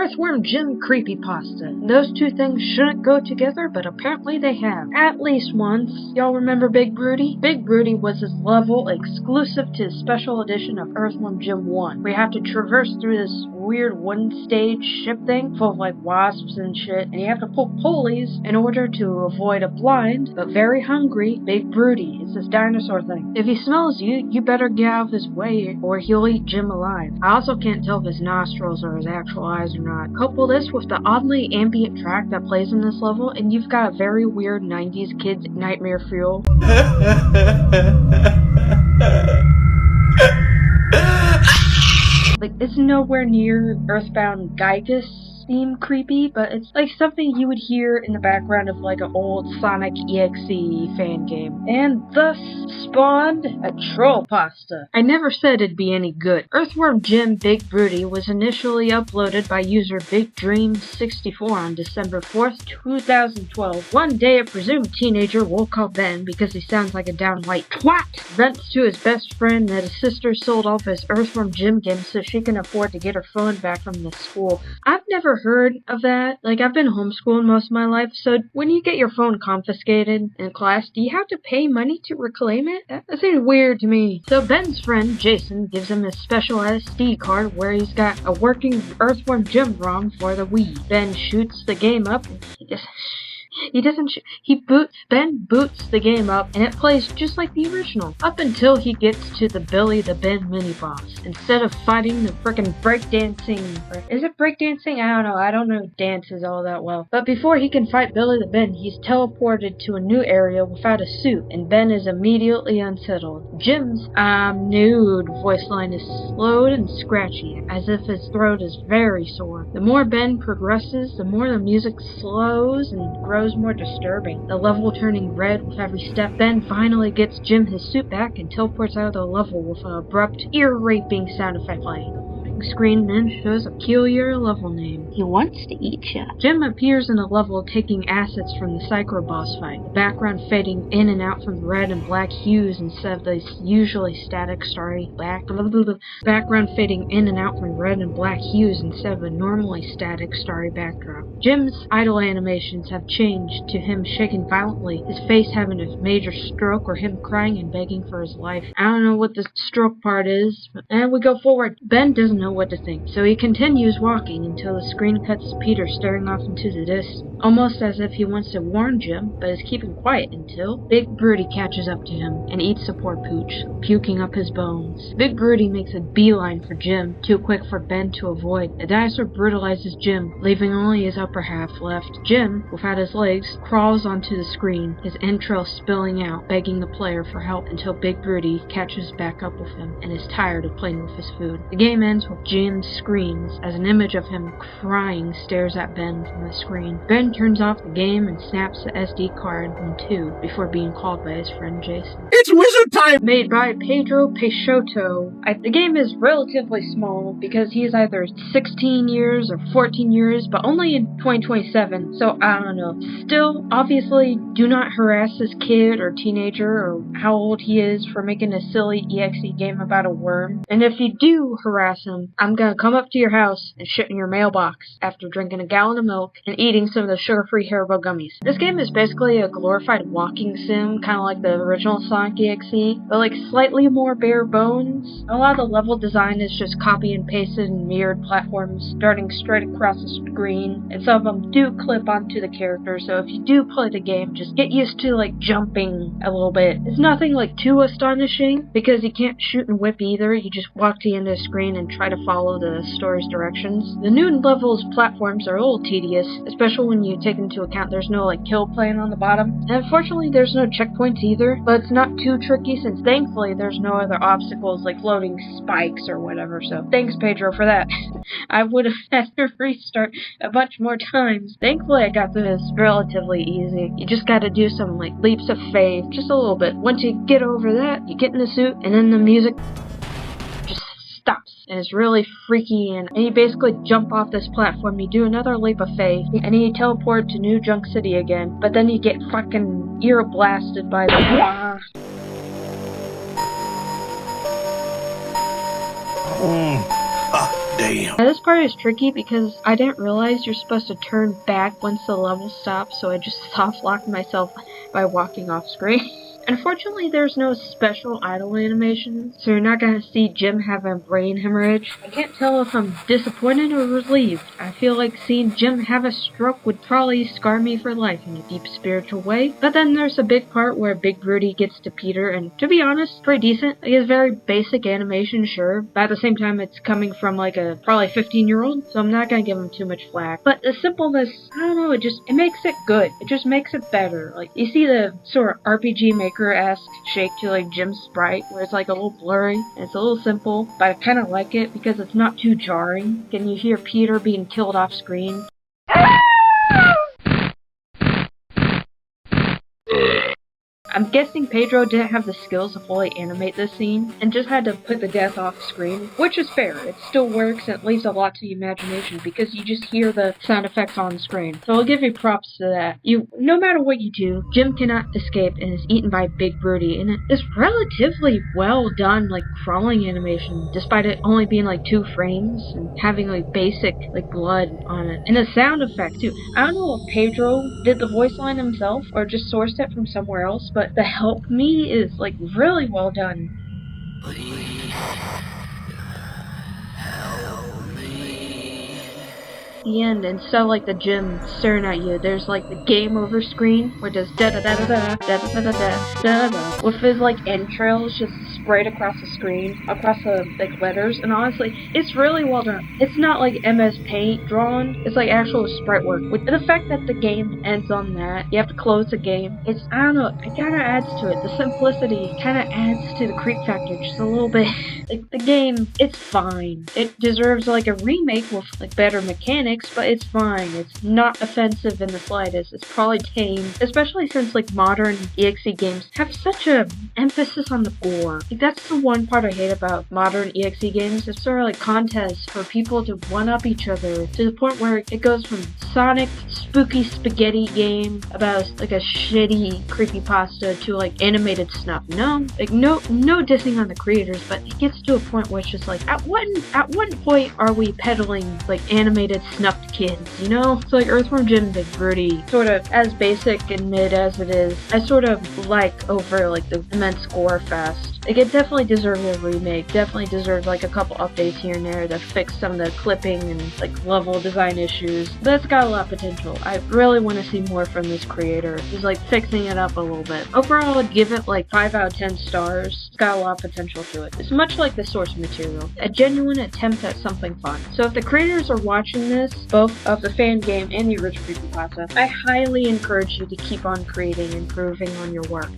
Earthworm Jim Creepypasta. Those two things shouldn't go together, but apparently they have. At least once. Y'all remember Big Broody? Big Broody was this level exclusive to the special edition of Earthworm Jim 1. We have to traverse through this weird wooden stage ship thing full of like wasps and shit, and you have to pull pulleys in order to avoid a blind but very hungry Big Broody. It's this dinosaur thing. If he smells you, you better get out of his way or he'll eat Jim alive. I also can't tell if his nostrils are his actual eyes or not. Couple this with the oddly ambient track that plays in this level, and you've got a very weird 90s kids nightmare fuel. Like, it's nowhere near Earthbound Geigus theme creepy, but it's like something you would hear in the background of like an old Sonic EXE fan game. And thus spawned a troll pasta. I never said it'd be any good. Earthworm Jim Big Broody was initially uploaded by user BigDream64 on December 4th, 2012. One day a presumed teenager we'll call Ben because he sounds like a downright twat vents to his best friend that his sister sold off his Earthworm Jim game so she can afford to get her phone back from the school. I've never heard of that. Like, I've been homeschooled most of my life, so when you get your phone confiscated in class, do you have to pay money to reclaim it? That seems weird to me. So Ben's friend, Jason, gives him his special SD card where he's got a working Earthworm Jim ROM for the Wii. Ben shoots the game up, and Ben boots the game up, and it plays just like the original, up until he gets to the Billy the Ben mini-boss. Instead of fighting the frickin' breakdancing, is it breakdancing? I don't know dances all that well. But before he can fight Billy the Ben, he's teleported to a new area without a suit, and Ben is immediately unsettled. Jim's "I'm nude" voice line is slowed and scratchy, as if his throat is very sore. The more Ben progresses, the more the music slows and grows more disturbing, the level turning red with every step. Ben finally gets Jim his suit back and teleports out of the level with an abrupt, ear-raping sound effect playing. Screen then shows a peculiar level name. He wants to eat ya. Jim appears in a level taking assets from the Psycho boss fight, the background fading in and out from red and black hues instead of the usually static starry background fading in and out from red and black hues instead of a normally static starry backdrop. Jim's idle animations have changed to him shaking violently, his face having a major stroke or him crying and begging for his life. I don't know what the stroke part is, and we go forward. Ben doesn't know what to think, so he continues walking until the screen cuts to Peter staring off into the distance, almost as if he wants to warn Jim, but is keeping quiet until Big Broody catches up to him and eats the poor pooch, puking up his bones. Big Broody makes a beeline for Jim, too quick for Ben to avoid. The dinosaur brutalizes Jim, leaving only his upper half left. Jim, without his legs, crawls onto the screen, his entrails spilling out, begging the player for help until Big Broody catches back up with him and is tired of playing with his food. The game ends with Jim screams as an image of him crying stares at Ben from the screen. Ben turns off the game and snaps the SD card in two before being called by his friend Jason. It's wizard time! Made by Pedro Peixoto. The game is relatively small because he is either 16 years or 14 years, but only in 2027, so I don't know. Still, obviously, do not harass this kid or teenager or how old he is for making a silly EXE game about a worm. And if you do harass him, I'm gonna come up to your house and shit in your mailbox after drinking a gallon of milk and eating some of the sugar-free Haribo gummies. This game is basically a glorified walking sim, kind of like the original Sonic EXE, but like slightly more bare bones. A lot of the level design is just copy and pasted and mirrored platforms starting straight across the screen, and some of them do clip onto the character, so if you do play the game, just get used to like jumping a little bit. It's nothing like too astonishing because you can't shoot and whip either. You just walk to the end of the screen and try to follow the story's directions. The new levels platforms are a little tedious, especially when you take into account there's no like kill playing on the bottom. And unfortunately there's no checkpoints either, but it's not too tricky since thankfully there's no other obstacles like floating spikes or whatever, so thanks Pedro for that. I would have had to restart a bunch more times. Thankfully I got through this relatively easy. You just gotta do some like leaps of faith, just a little bit. Once you get over that, you get in the suit and then the music just stops. And it's really freaky, and you basically jump off this platform, you do another leap of faith, and then you teleport to New Junk City again, but then you get fucking ear blasted by the damn. Now, this part is tricky because I didn't realize you're supposed to turn back once the level stops, so I just soft-locked myself by walking off screen. Unfortunately, there's no special idle animation, so you're not gonna see Jim have a brain hemorrhage. I can't tell if I'm disappointed or relieved. I feel like seeing Jim have a stroke would probably scar me for life in a deep spiritual way. But then there's a big part where Big Broody gets to Peter, and to be honest, pretty decent. Like, it's very basic animation, sure, but at the same time it's coming from like a probably 15-year-old, so I'm not gonna give him too much flack. But the simpleness, I don't know, it makes it good. It just makes it better. Like, you see the sort of RPG Maker-esque shake to like Jim's sprite, where it's like a little blurry, and it's a little simple, but I kinda like it because it's not too jarring. Can you hear Peter being killed off screen? I'm guessing Pedro didn't have the skills to fully animate this scene, and just had to put the death off screen, which is fair. It still works, and it leaves a lot to the imagination, because you just hear the sound effects on screen. So I'll give you props to that. No matter what you do, Jim cannot escape and is eaten by Big Broody, and it's relatively well done, like, crawling animation, despite it only being like 2 frames, and having like basic, like, blood on it. And the sound effect, too. I don't know if Pedro did the voice line himself, or just sourced it from somewhere else, but the help me is like really well done. Please help me. The end, instead of like the Jim staring at you, there's like the game over screen where it does da da da da da da da da da da da with his like entrails just sprayed across the screen, across the like letters, and honestly, it's really well done. It's not like MS Paint drawn, it's like actual sprite work. With the fact that the game ends on that, you have to close the game, it's, I don't know, it kinda adds to it. The simplicity kinda adds to the creep factor just a little bit. Like, the game, it's fine. It deserves like a remake with like better mechanics, but it's fine. It's not offensive in the slightest. It's probably tame, especially since like modern EXE games have such a emphasis on the gore. Like, that's the one part I hate about modern EXE games. It's sort of like contests for people to one-up each other to the point where it goes from Sonic spooky spaghetti game about like a shitty creepypasta to like animated snuff. No dissing on the creators, but it gets to a point where it's just like, at what point are we peddling like animated snuffed kids, you know? So like Earthworm Jim, Big Broody, sort of as basic and mid as it is, I sort of like over like the immense gore fest. Like, it definitely deserved a remake, definitely deserved like a couple updates here and there to fix some of the clipping and like level design issues. That's got a lot of potential. I really want to see more from this creator. He's like fixing it up a little bit. Overall, I'd give it like 5 out of 10 stars. It's got a lot of potential to it. It's much like the source material, a genuine attempt at something fun. So if the creators are watching this, both of the fan game and the original Creepypasta, I highly encourage you to keep on creating and improving on your work.